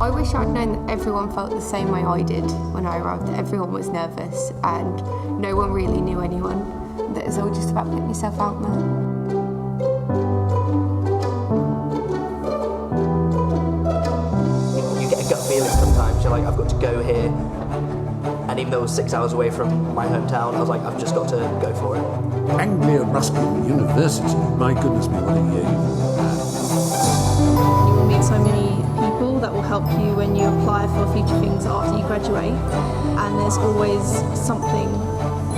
I wish I'd known that everyone felt the same way I did when I arrived, that everyone was nervous and no one really knew anyone, that it's all just about putting yourself out there. You get a gut feeling sometimes, you're like, I've got to go here, and even though it was 6 hours away from my hometown, I was like, I've just got to go for it. Anglia Ruskin University, my goodness me, what a year. You will meet so many people that will help you when you apply for future things after you graduate, and there's always something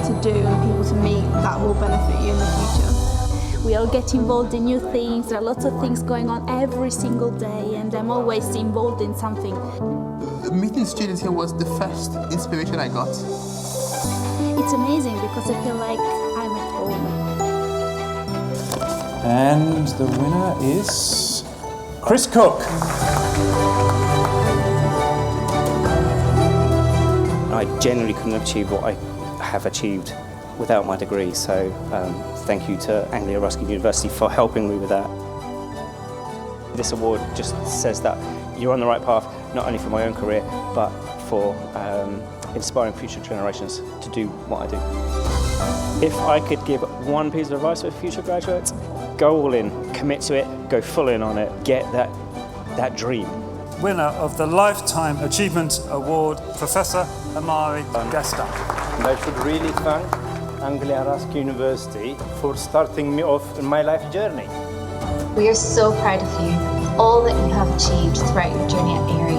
to do and people to meet that will benefit you in the future. We all get involved in new things, there are lots of things going on every single day, and I'm always involved in something. Meeting students here was the first inspiration I got. It's amazing because I feel like I'm at home. And the winner is Chris Cook. I genuinely couldn't have achieved what I have achieved without my degree, so thank you to Anglia Ruskin University for helping me with that. This award just says that you're on the right path, not only for my own career, but for inspiring future generations to do what I do. If I could give one piece of advice for future graduates, go all in, commit to it, go full in on it, get that dream. Winner of the Lifetime Achievement Award, Professor Amari Gesta. And I should really thank Anglia Ruskin University for starting me off in my life journey. We are so proud of you, all that you have achieved throughout your journey at ARU.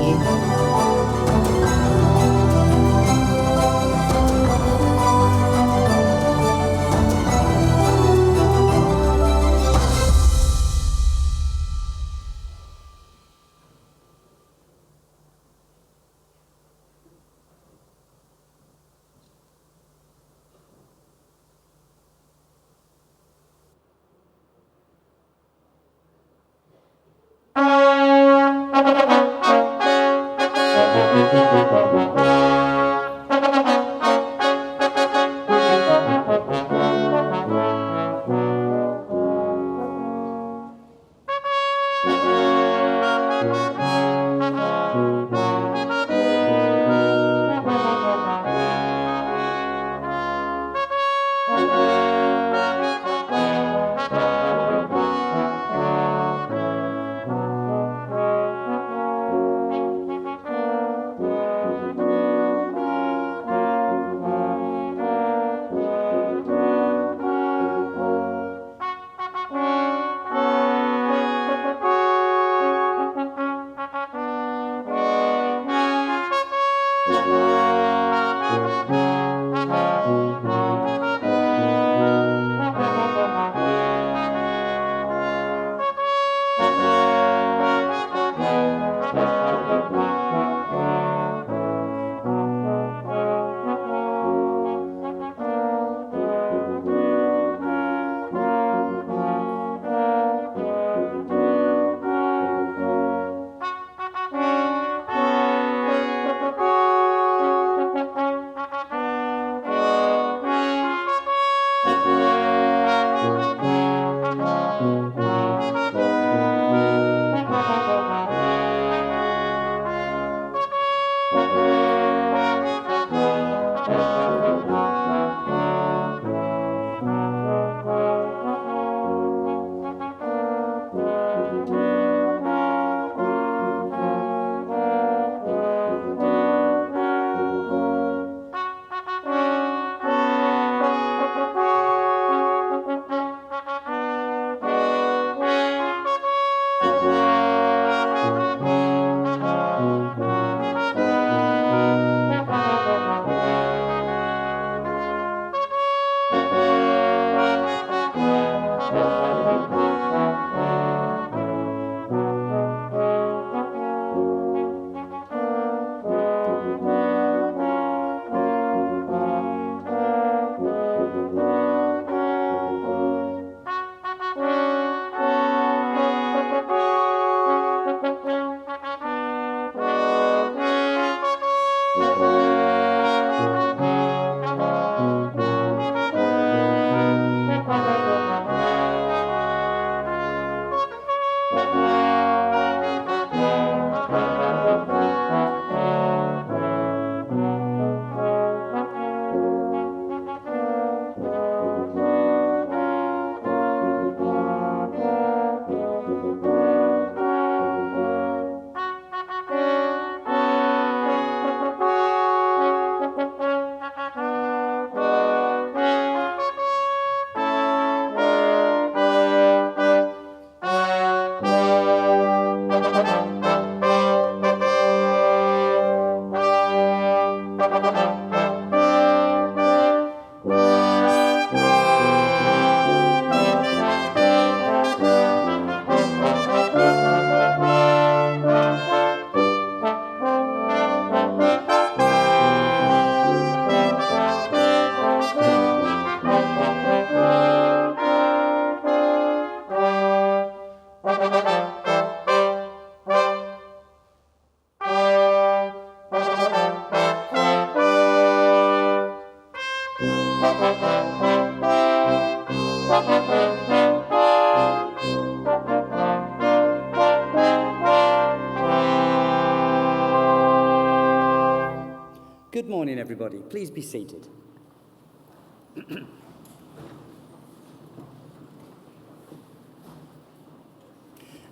Good morning, everybody. Please be seated.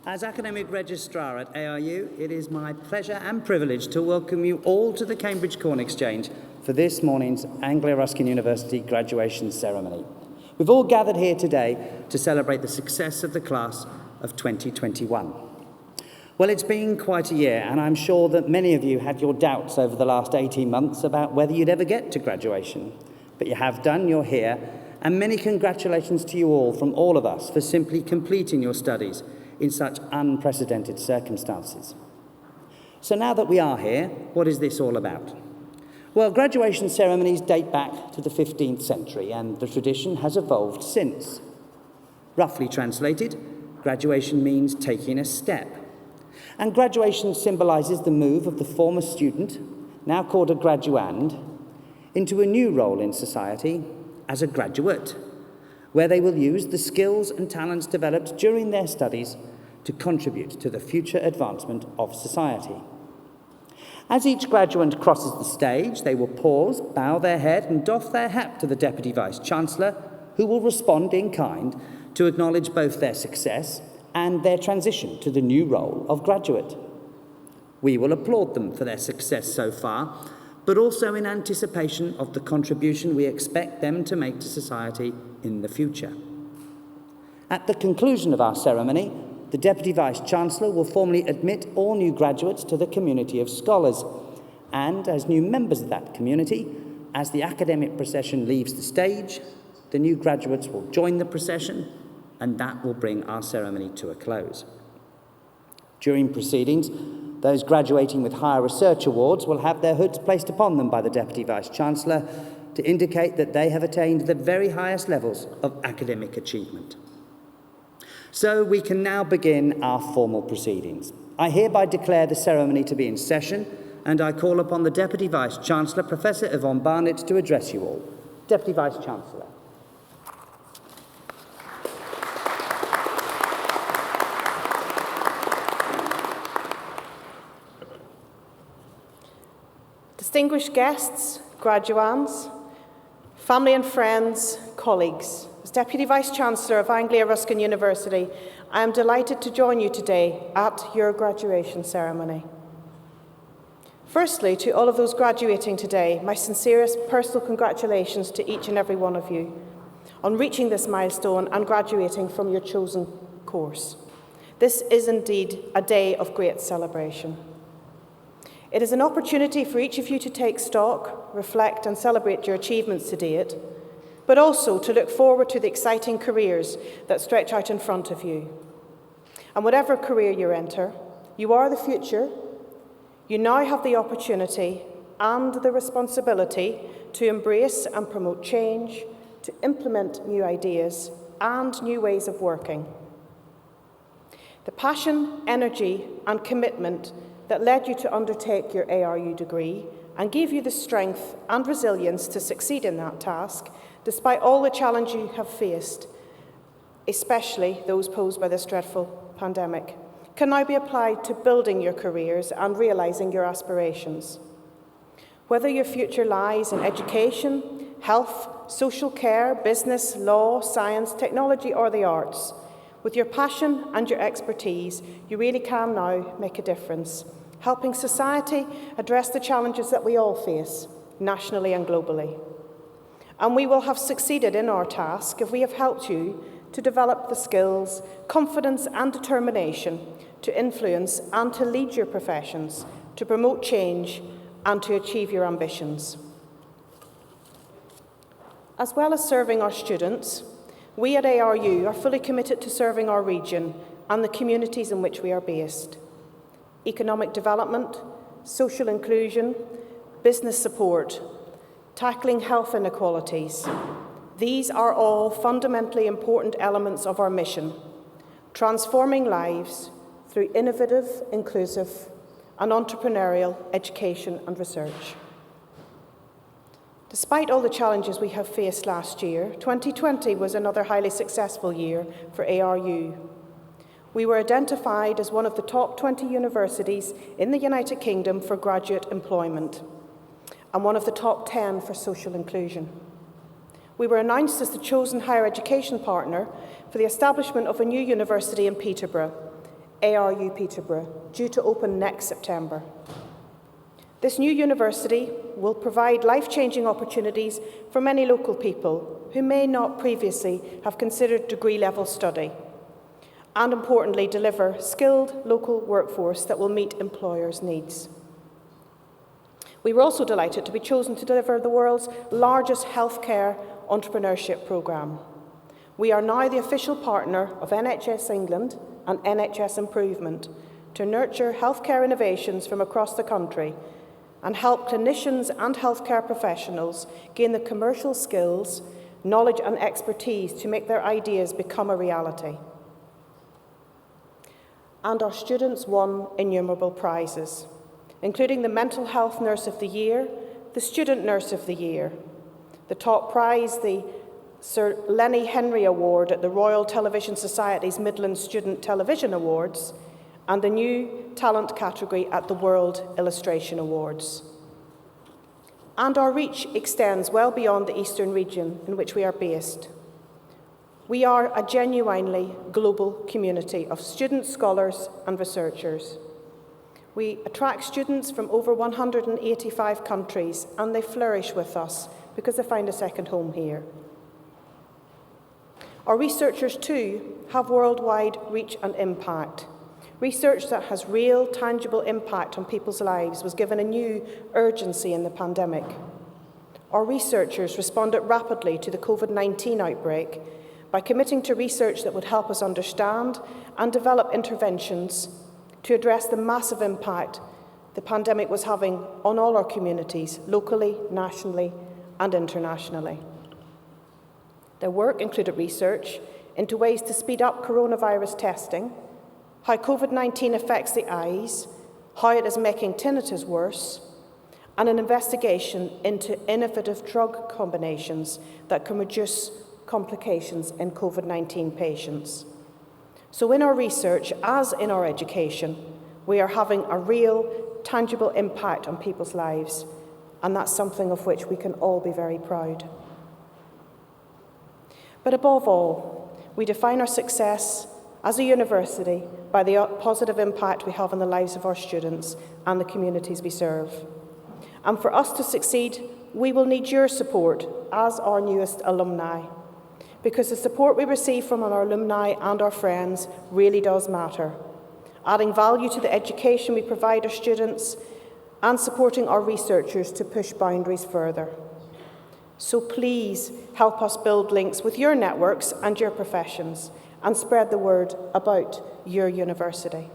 As Academic Registrar at ARU, it is my pleasure and privilege to welcome you all to the Cambridge Corn Exchange for this morning's Anglia Ruskin University graduation ceremony. We've all gathered here today to celebrate the success of the class of 2021. Well, it's been quite a year, and I'm sure that many of you had your doubts over the last 18 months about whether you'd ever get to graduation. But you have done, you're here, and many congratulations to you all from all of us for simply completing your studies in such unprecedented circumstances. So now that we are here, what is this all about? Well, graduation ceremonies date back to the 15th century, and the tradition has evolved since. Roughly translated, graduation means taking a step. And graduation symbolises the move of the former student, now called a graduand, into a new role in society as a graduate, where they will use the skills and talents developed during their studies to contribute to the future advancement of society. As each graduand crosses the stage, they will pause, bow their head and doff their hat to the Deputy Vice-Chancellor, who will respond in kind to acknowledge both their success and their transition to the new role of graduate. We will applaud them for their success so far, but also in anticipation of the contribution we expect them to make to society in the future. At the conclusion of our ceremony, the Deputy Vice-Chancellor will formally admit all new graduates to the community of scholars, and as new members of that community, as the academic procession leaves the stage, the new graduates will join the procession, and that will bring our ceremony to a close. During proceedings, those graduating with higher research awards will have their hoods placed upon them by the Deputy Vice-Chancellor to indicate that they have attained the very highest levels of academic achievement. So we can now begin our formal proceedings. I hereby declare the ceremony to be in session, and I call upon the Deputy Vice-Chancellor, Professor Yvonne Barnett, to address you all. Deputy Vice-Chancellor. Distinguished guests, graduands, family and friends, colleagues, as Deputy Vice-Chancellor of Anglia Ruskin University, I am delighted to join you today at your graduation ceremony. Firstly, to all of those graduating today, my sincerest personal congratulations to each and every one of you on reaching this milestone and graduating from your chosen course. This is indeed a day of great celebration. It is an opportunity for each of you to take stock, reflect and celebrate your achievements to date, but also to look forward to the exciting careers that stretch out in front of you. And whatever career you enter, you are the future. You now have the opportunity and the responsibility to embrace and promote change, to implement new ideas and new ways of working. The passion, energy and commitment that led you to undertake your ARU degree and gave you the strength and resilience to succeed in that task, despite all the challenges you have faced, especially those posed by this dreadful pandemic, can now be applied to building your careers and realising your aspirations. Whether your future lies in education, health, social care, business, law, science, technology or the arts, with your passion and your expertise, you really can now make a difference, helping society address the challenges that we all face, nationally and globally. And we will have succeeded in our task if we have helped you to develop the skills, confidence and determination to influence and to lead your professions, to promote change and to achieve your ambitions. As well as serving our students, we at ARU are fully committed to serving our region and the communities in which we are based. Economic development, social inclusion, business support, tackling health inequalities. These are all fundamentally important elements of our mission, transforming lives through innovative, inclusive and entrepreneurial education and research. Despite all the challenges we have faced last year, 2020 was another highly successful year for ARU. We were identified as one of the top 20 universities in the United Kingdom for graduate employment and one of the top 10 for social inclusion. We were announced as the chosen higher education partner for the establishment of a new university in Peterborough, ARU Peterborough, due to open next September. This new university will provide life-changing opportunities for many local people who may not previously have considered degree-level study, and importantly, deliver skilled local workforce that will meet employers' needs. We were also delighted to be chosen to deliver the world's largest healthcare entrepreneurship programme. We are now the official partner of NHS England and NHS Improvement to nurture healthcare innovations from across the country and help clinicians and healthcare professionals gain the commercial skills, knowledge and expertise to make their ideas become a reality. And our students won innumerable prizes, including the Mental Health Nurse of the Year, the Student Nurse of the Year, the top prize, the Sir Lenny Henry Award at the Royal Television Society's Midland Student Television Awards, and the new talent category at the World Illustration Awards. And our reach extends well beyond the eastern region in which we are based. We are a genuinely global community of students, scholars and researchers. We attract students from over 185 countries, and they flourish with us because they find a second home here. Our researchers too have worldwide reach and impact. Research that has real, tangible impact on people's lives was given a new urgency in the pandemic. Our researchers responded rapidly to the COVID-19 outbreak by committing to research that would help us understand and develop interventions to address the massive impact the pandemic was having on all our communities, locally, nationally, and internationally. Their work included research into ways to speed up coronavirus testing, how COVID-19 affects the eyes, how it is making tinnitus worse, and an investigation into innovative drug combinations that can reduce complications in COVID-19 patients. So in our research, as in our education, we are having a real, tangible impact on people's lives, and that's something of which we can all be very proud. But above all, we define our success as a university by the positive impact we have on the lives of our students and the communities we serve. And for us to succeed, we will need your support as our newest alumni, because the support we receive from our alumni and our friends really does matter, adding value to the education we provide our students and supporting our researchers to push boundaries further. So please help us build links with your networks and your professions and spread the word about your university.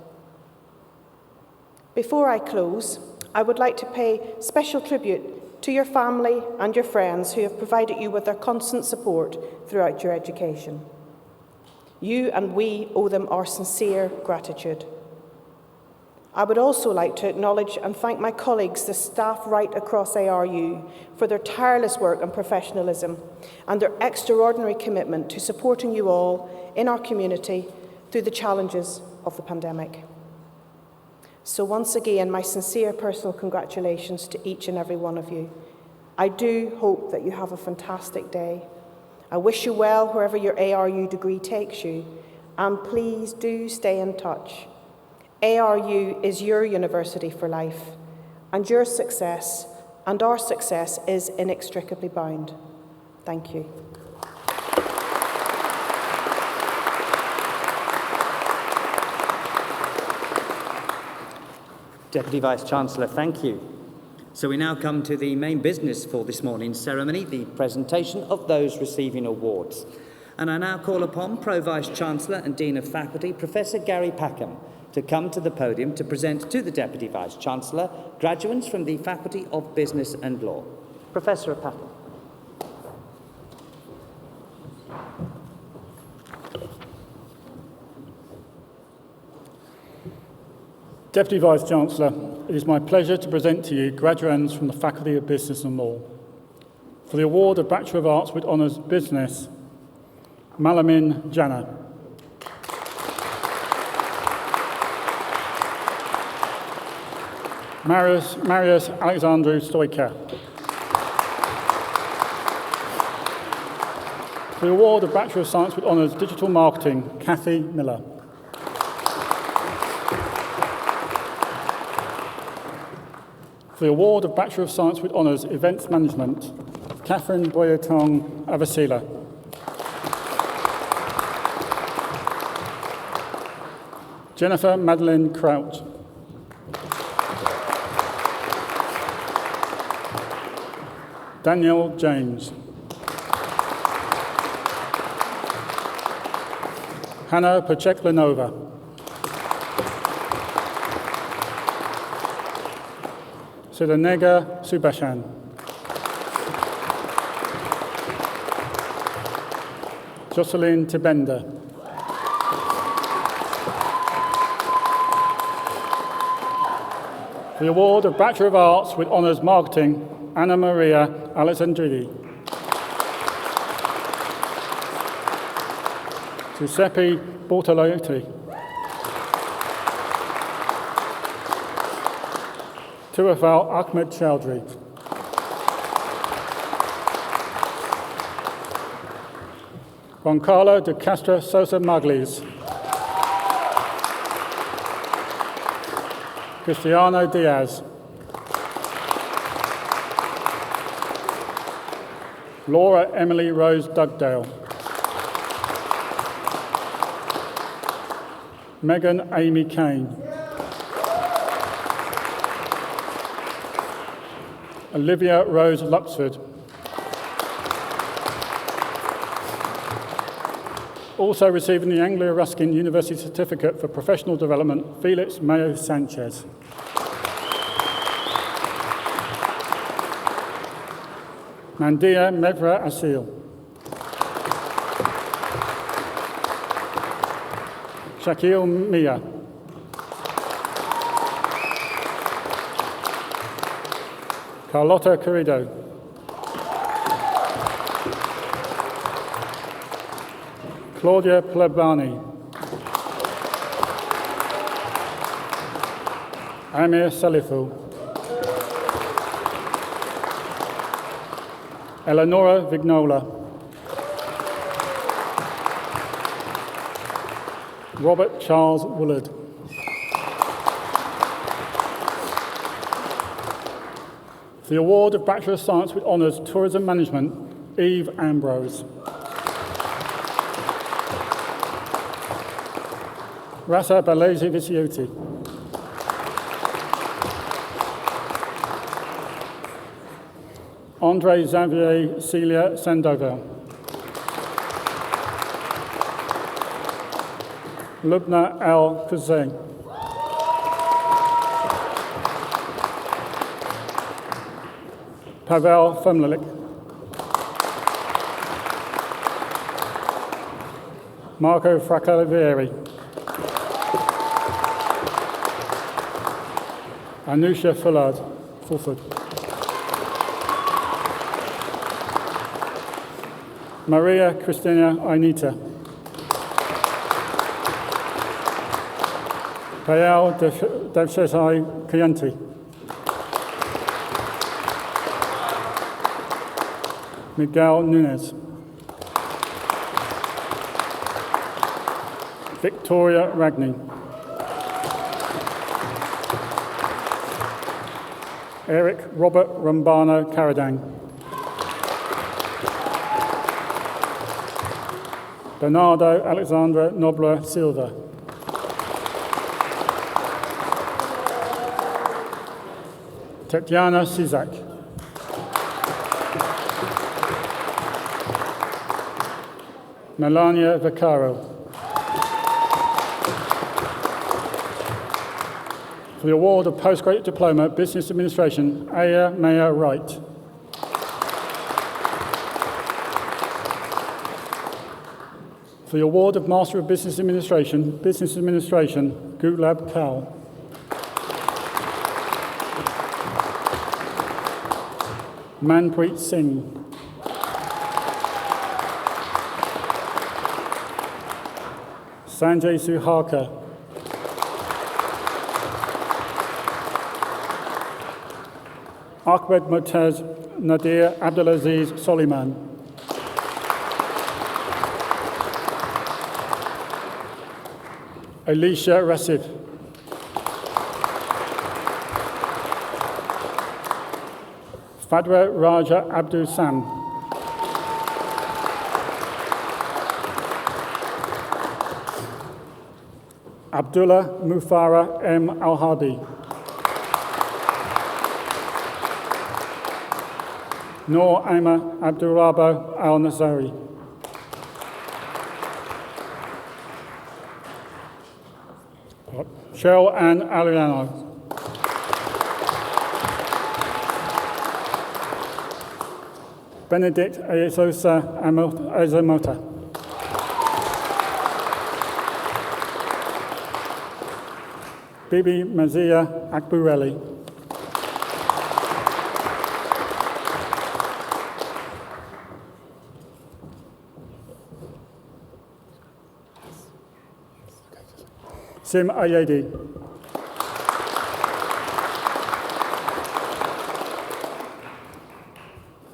Before I close, I would like to pay special tribute to your family and your friends who have provided you with their constant support throughout your education. You and we owe them our sincere gratitude. I would also like to acknowledge and thank my colleagues, the staff right across ARU, for their tireless work and professionalism and their extraordinary commitment to supporting you all in our community through the challenges of the pandemic. So once again, my sincere personal congratulations to each and every one of you. I do hope that you have a fantastic day. I wish you well wherever your ARU degree takes you, and please do stay in touch. ARU is your university for life, and your success and our success is inextricably bound. Thank you. Deputy Vice-Chancellor, thank you. So we now come to the main business for this morning's ceremony, the presentation of those receiving awards. And I now call upon Pro-Vice-Chancellor and Dean of Faculty, Professor Gary Packham, to come to the podium to present to the Deputy Vice-Chancellor graduates from the Faculty of Business and Law. Professor Packham. Deputy Vice-Chancellor, it is my pleasure to present to you graduands from the Faculty of Business and Law. For the award of Bachelor of Arts with Honours Business, Malamin Jana. Marius Alexandru Stoica. For the award of Bachelor of Science with Honours Digital Marketing, Kathy Miller. For the award of Bachelor of Science with Honours Events Management, Catherine Boyetong Avasila. Jennifer Madeline Crouch. Daniel James. Hannah Pacheklanova. Siddhanega Subashan. Jocelyn Tibenda. For the award of Bachelor of Arts with Honours Marketing, Anna Maria Alessandrini. Giuseppe Bortolotti. Tuafal Ahmed Chowdhury. Juan Carlo de Castro Sosa Maglis. Cristiano Diaz. Laura Emily Rose Dugdale. Megan Amy Kane. Olivia Rose Luxford. Also receiving the Anglia Ruskin University Certificate for Professional Development, Felix Mayo Sanchez. Mandia Mevra Asil. Shaquille Mia. Carlotta Corrido. Claudia Plebani. Amir Salifu. Eleonora Vignola. Robert Charles Woolard. For the award of Bachelor of Science with Honours Tourism Management, Eve Ambrose. Rasa Balezi Visioti. Andre Xavier Celia Sandoval. Lubna Al Kuzeng. Pavel Femlilik. Marco Fracalivieri. Anusha Fulford. Maria Cristina Ainita. Payal Devshesai Kayanti. Miguel Nunez. Victoria Ragni. Eric Robert Rambano Karadang. Bernardo Alexandra Nobler Silva. Tetiana Sizak. Melania Vaccaro. For the award of Postgraduate Diploma, Business Administration, Aya Maya Wright. For the award of Master of Business Administration, Gulab Kaul. Manpreet Singh. Sanjay Suharkar, Ahmed Motaz Nadir Abdulaziz Soliman, Alicia Rasif, Fadwa Raja Abdul Sam, Abdullah Mufara M. Al-Hadi, Noor Aima Abdurrabba Al-Nazari, Cheryl Ann Aliano, Benedict Ayesosa Azamota, Bibi Mazia Akbureli, Sim Ayedi,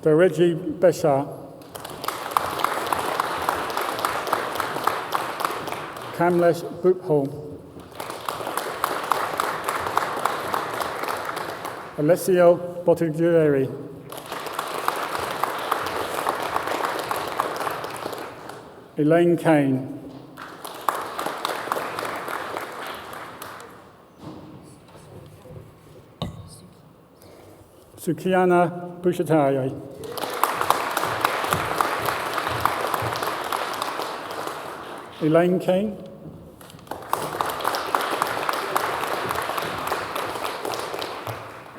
Dereji Beshar, Kamlesh Bhuphol, Alessio Bottiglieri, Elaine Kane, Sukiana Bushataye, Elaine Kane,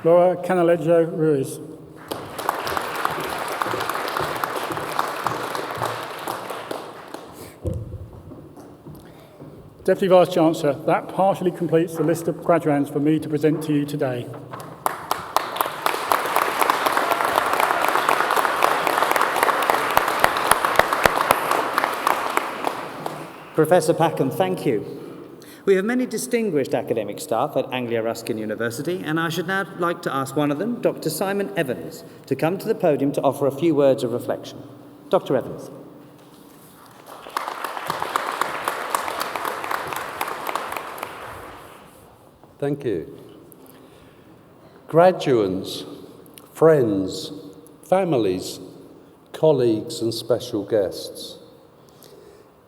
Laura Canalejo Ruiz, Deputy Vice-Chancellor, that partially completes the list of graduands for me to present to you today. Professor Packham, thank you. We have many distinguished academic staff at Anglia Ruskin University, and I should now like to ask one of them, Dr. Simon Evans, to come to the podium to offer a few words of reflection. Dr. Evans. Thank you. Graduands, friends, families, colleagues and special guests.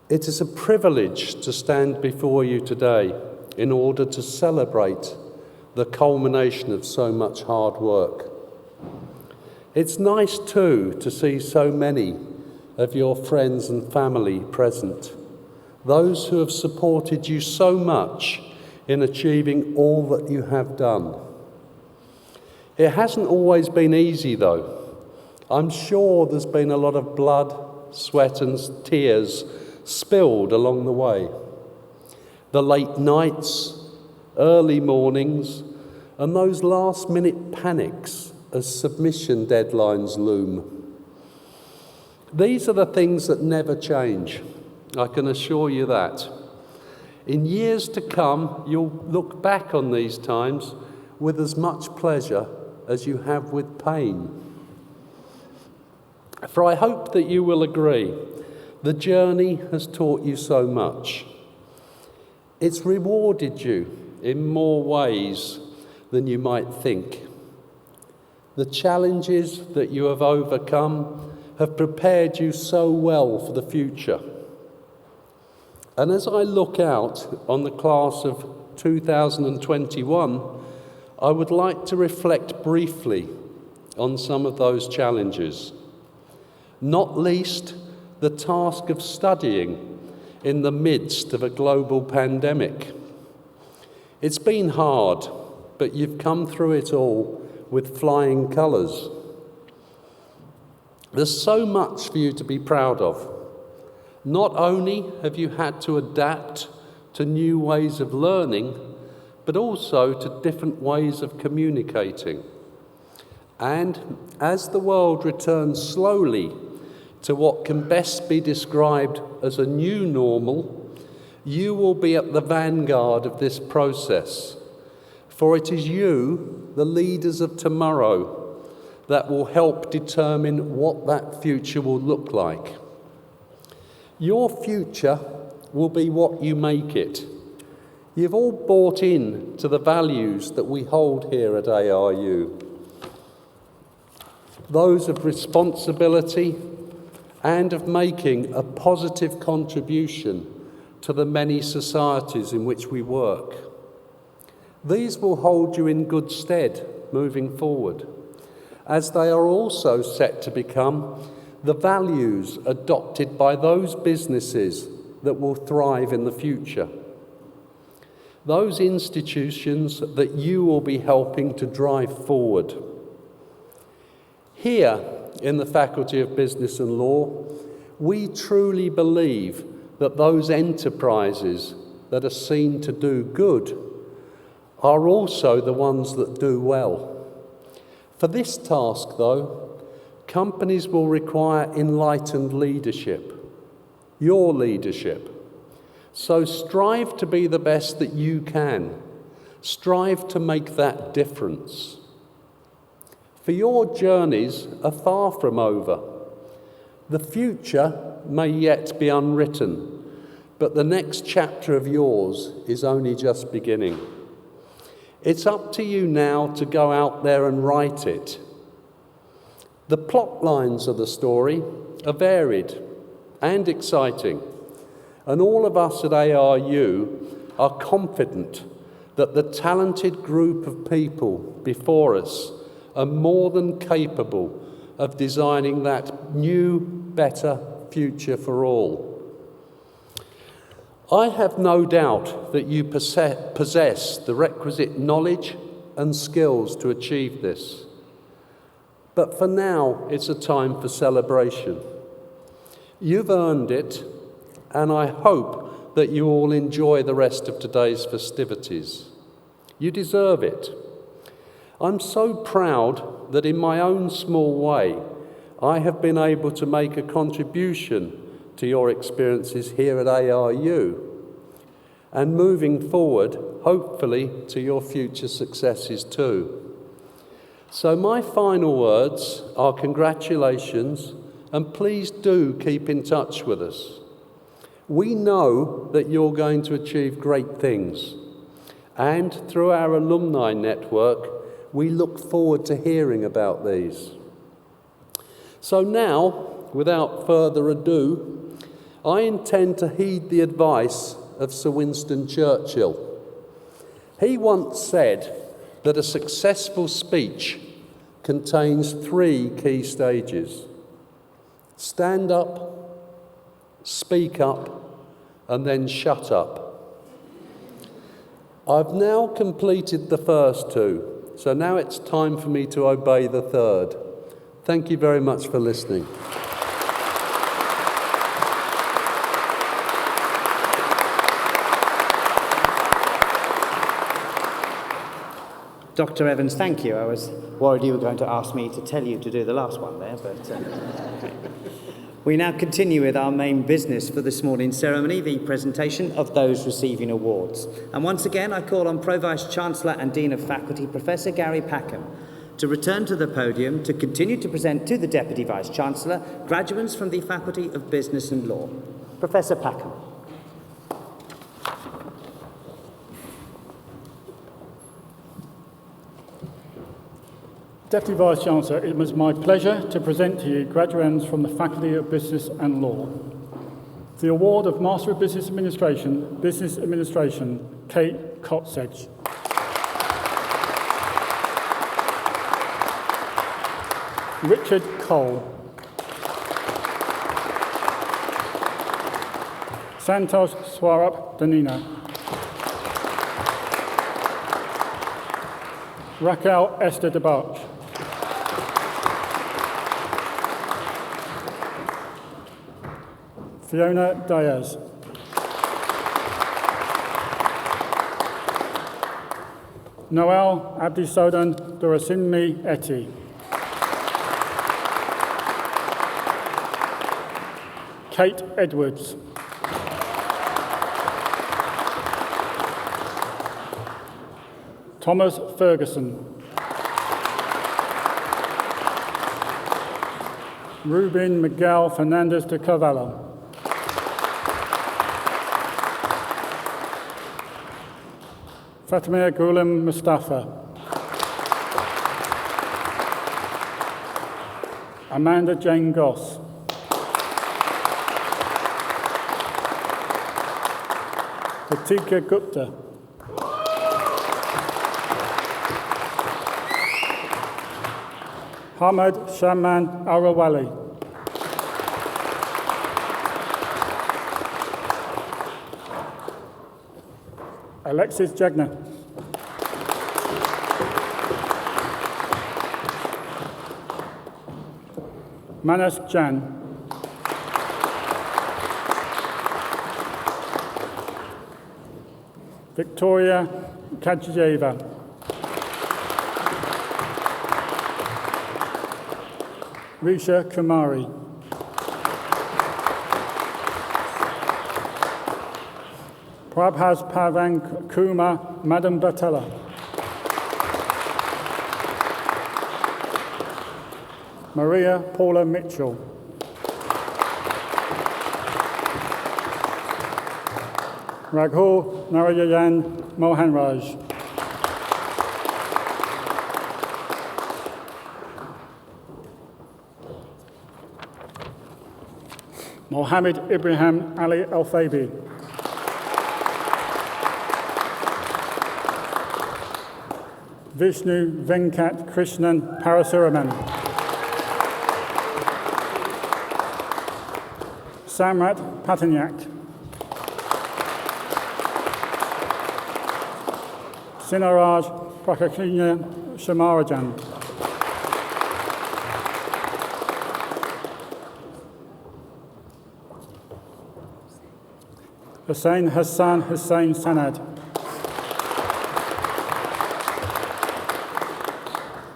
It is a privilege to stand before you today in order to celebrate the culmination of so much hard work. It's nice too to see so many of your friends and family present, those who have supported you so much in achieving all that you have done. It hasn't always been easy though. I'm sure there's been a lot of blood, sweat and tears spilled along the way. The late nights, early mornings, and those last-minute panics as submission deadlines loom. These are the things that never change, I can assure you that. In years to come, you'll look back on these times with as much pleasure as you have with pain. For I hope that you will agree, the journey has taught you so much. It's rewarded you in more ways than you might think. The challenges that you have overcome have prepared you so well for the future. And as I look out on the class of 2021, I would like to reflect briefly on some of those challenges, not least the task of studying in the midst of a global pandemic. It's been hard, but you've come through it all with flying colours. There's so much for you to be proud of. Not only have you had to adapt to new ways of learning, but also to different ways of communicating. And as the world returns slowly to what can best be described as a new normal, You will be at the vanguard of this process, for it is you, the leaders of tomorrow, that will help determine what that future will look like. Your future will be what you make it. You've all bought in to the values that we hold here at ARU. Those of responsibility and of making a positive contribution to the many societies in which we work. These will hold you in good stead moving forward, as they are also set to become the values adopted by those businesses that will thrive in the future. Those institutions that you will be helping to drive forward. Here in the Faculty of Business and Law, we truly believe that those enterprises that are seen to do good are also the ones that do well. For this task, though, companies will require enlightened leadership, your leadership. So strive to be the best that you can. Strive to make that difference. For your journeys are far from over. The future may yet be unwritten, but the next chapter of yours is only just beginning. It's up to you now to go out there and write it. The plot lines of the story are varied and exciting, and all of us at ARU are confident that the talented group of people before us are more than capable of designing that new, better future for all. I have no doubt that you possess the requisite knowledge and skills to achieve this. But for now, it's a time for celebration. You've earned it, and I hope that you all enjoy the rest of today's festivities. You deserve it. I'm so proud that in my own small way, I have been able to make a contribution to your experiences here at ARU, and moving forward, hopefully, to your future successes too. So my final words are congratulations, and please do keep in touch with us. We know that you're going to achieve great things, and through our alumni network, we look forward to hearing about these. So now, without further ado, I intend to heed the advice of Sir Winston Churchill. He once said that a successful speech contains 3 key stages: stand up, speak up, and then shut up. I've now completed the first 2, so now it's time for me to obey the third. Thank you very much for listening. Dr. Evans, thank you. I was worried you were going to ask me to tell you to do the last one there, but we now continue with our main business for this morning's ceremony, the presentation of those receiving awards. And once again, I call on Pro-Vice Chancellor and Dean of Faculty, Professor Gary Packham, to return to the podium to continue to present to the Deputy Vice Chancellor graduates from the Faculty of Business and Law. Professor Packham. Deputy Vice-Chancellor, it was my pleasure to present to you graduates from the Faculty of Business and Law. The award of Master of Business Administration, Kate Kotsedge. Richard Cole. Santosh Swarup Danina. Raquel Esther DeBarch. Fiona Diaz. Noel Abdisodan Durasinmi Eti. Kate Edwards. Thomas Ferguson. Ruben Miguel Fernandez de Carvalho. Fatima Ghulam Mustafa. Amanda Jane Goss. Pratika Gupta. Hamad Shaman Arawali. Alexis Jagner. Manas Jan. Victoria Kajeva. Risha Kumari. Prabhas Pavan Kumar Madam Batella. Maria Paula Mitchell. Raghu Narayan Mohanraj. Mohammed Ibrahim Ali Al-Fabi. Vishnu Venkat Krishnan Parasuraman. Samrat Patanyak. Sinaraj Prakakina Shamarajan. Hussain Hassan Hussain Sanad.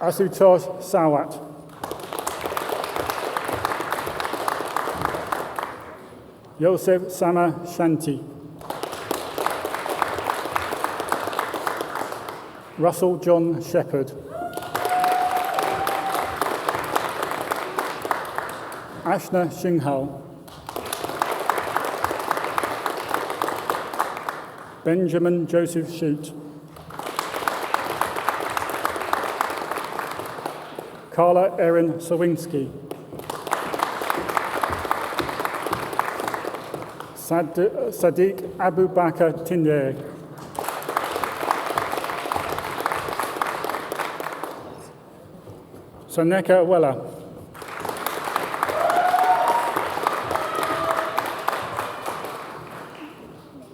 Asutosh Sawat. Yosef Sama Shanti. Russell John Shepherd. Ashna Shinghal. Benjamin Joseph Shute. Carla Erin Sawinski. Sadiq Abu Bakr Tinde. Soneka Weller.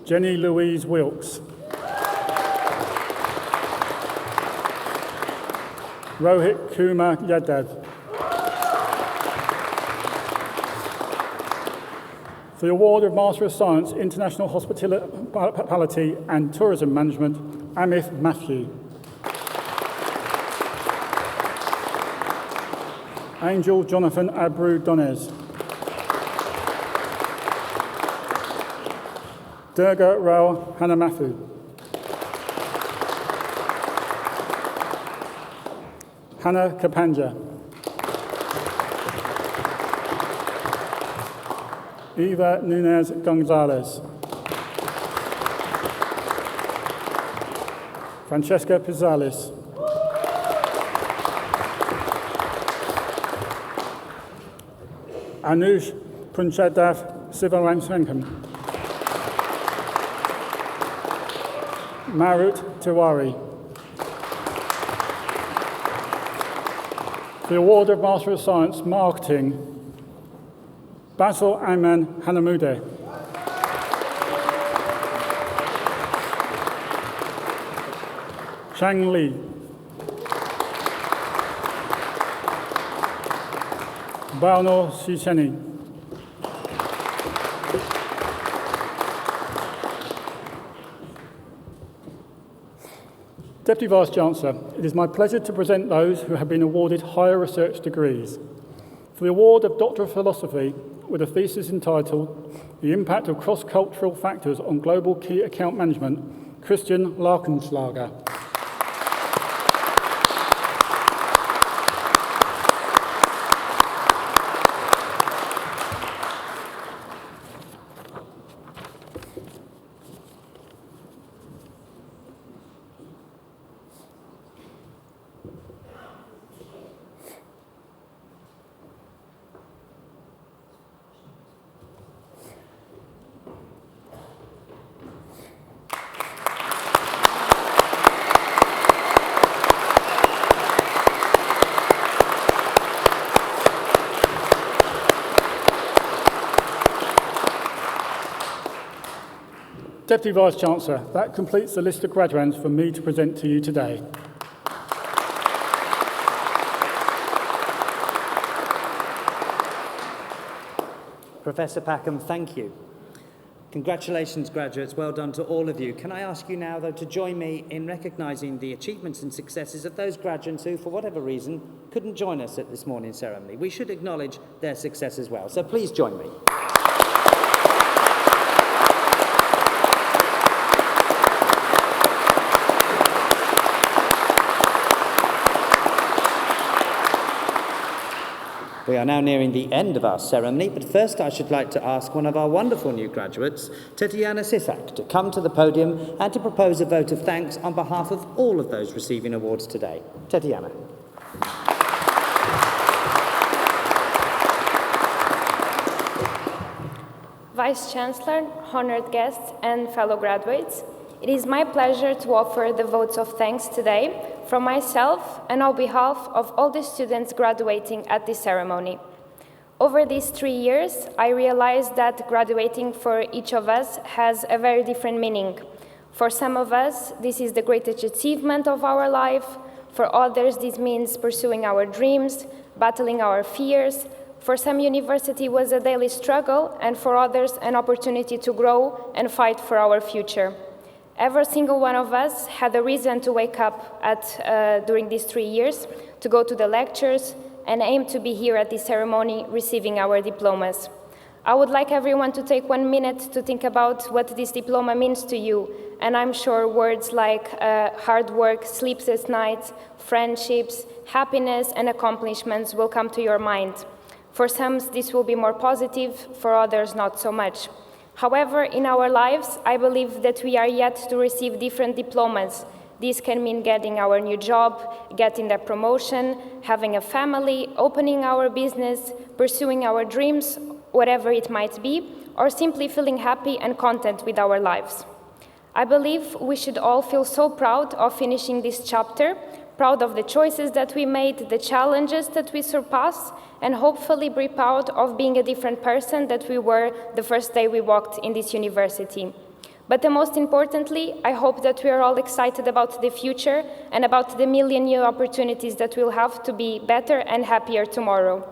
Jenny Louise Wilkes. Rohit Kumar Yadav. For the award of Master of Science, International Hospitality and Tourism Management, Amith Matthew. Angel Jonathan Abru Donez. Durga Rao Hanamathu. Hannah Kapanja. Eva Nunez Gonzalez. Francesca Pizzalis. Anush Punchadav Sivaransankam. Marut Tiwari. The award of Master of Science, Marketing, Basil Ayman Hanamude. Chang Li. Baono Shisheni. Deputy Vice-Chancellor, it is my pleasure to present those who have been awarded higher research degrees. For the award of Doctor of Philosophy, with a thesis entitled The Impact of Cross-Cultural Factors on Global Key Account Management, Christian Larkenschlager. Deputy Vice-Chancellor, that completes the list of graduands for me to present to you today. Professor Packham, thank you. Congratulations, graduates. Well done to all of you. Can I ask you now, though, to join me in recognising the achievements and successes of those graduates who, for whatever reason, couldn't join us at this morning's ceremony. We should acknowledge their success as well. So please join me. We are now nearing the end of our ceremony, but first I should like to ask one of our wonderful new graduates, Tatiana Sisak, to come to the podium and to propose a vote of thanks on behalf of all of those receiving awards today. Tatiana. Vice-Chancellor, honoured guests and fellow graduates, it is my pleasure to offer the votes of thanks today from myself and on behalf of all the students graduating at this ceremony. Over these 3 years, I realized that graduating for each of us has a very different meaning. For some of us, this is the greatest achievement of our life. For others, this means pursuing our dreams, battling our fears. For some, university was a daily struggle, and for others, an opportunity to grow and fight for our future. Every single one of us had a reason to wake up during these 3 years, to go to the lectures, and aim to be here at this ceremony receiving our diplomas. I would like everyone to take 1 minute to think about what this diploma means to you, and I'm sure words like hard work, sleepless nights, friendships, happiness, and accomplishments will come to your mind. For some, this will be more positive, for others, not so much. However, in our lives, I believe that we are yet to receive different diplomas. This can mean getting our new job, getting a promotion, having a family, opening our business, pursuing our dreams, whatever it might be, or simply feeling happy and content with our lives. I believe we should all feel so proud of finishing this chapter, proud of the choices that we made, the challenges that we surpassed, and hopefully be proud of being a different person that we were the first day we walked in this university. But the most importantly, I hope that we are all excited about the future and about the million new opportunities that we'll have to be better and happier tomorrow.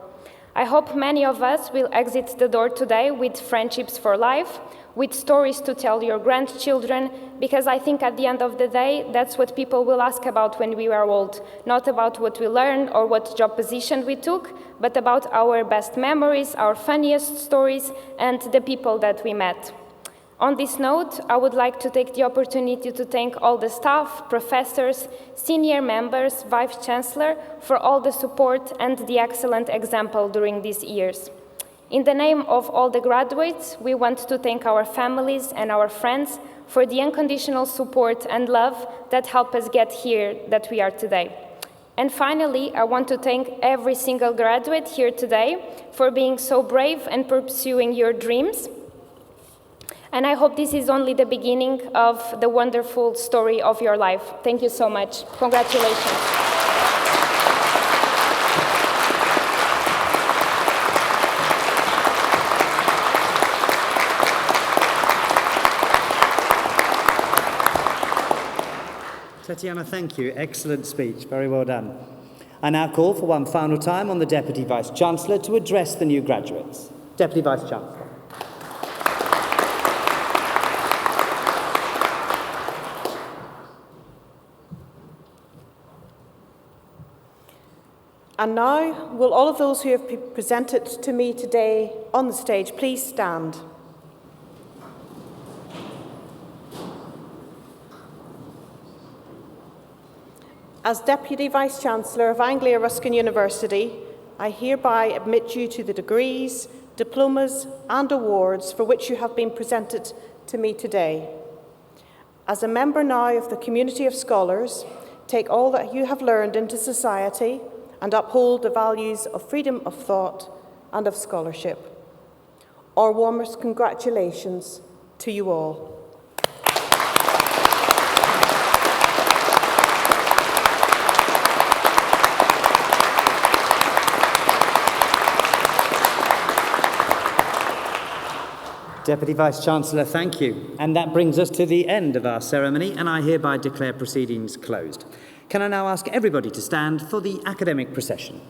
I hope many of us will exit the door today with friendships for life, with stories to tell your grandchildren, because I think at the end of the day, that's what people will ask about when we are old. Not about what we learned or what job position we took, but about our best memories, our funniest stories, and the people that we met. On this note, I would like to take the opportunity to thank all the staff, professors, senior members, Vice-Chancellor for all the support and the excellent example during these years. In the name of all the graduates, we want to thank our families and our friends for the unconditional support and love that helped us get here that we are today. And finally, I want to thank every single graduate here today for being so brave and pursuing your dreams. And I hope this is only the beginning of the wonderful story of your life. Thank you so much. Congratulations. Tatiana, thank you. Excellent speech. Very well done. I now call for one final time on the Deputy Vice-Chancellor to address the new graduates. Deputy Vice-Chancellor. And now, will all of those who have been presented to me today on the stage please stand? As Deputy Vice-Chancellor of Anglia Ruskin University, I hereby admit you to the degrees, diplomas and awards for which you have been presented to me today. As a member now of the community of scholars, take all that you have learned into society and uphold the values of freedom of thought and of scholarship. Our warmest congratulations to you all. Deputy Vice-Chancellor, thank you. And that brings us to the end of our ceremony, and I hereby declare proceedings closed. Can I now ask everybody to stand for the academic procession?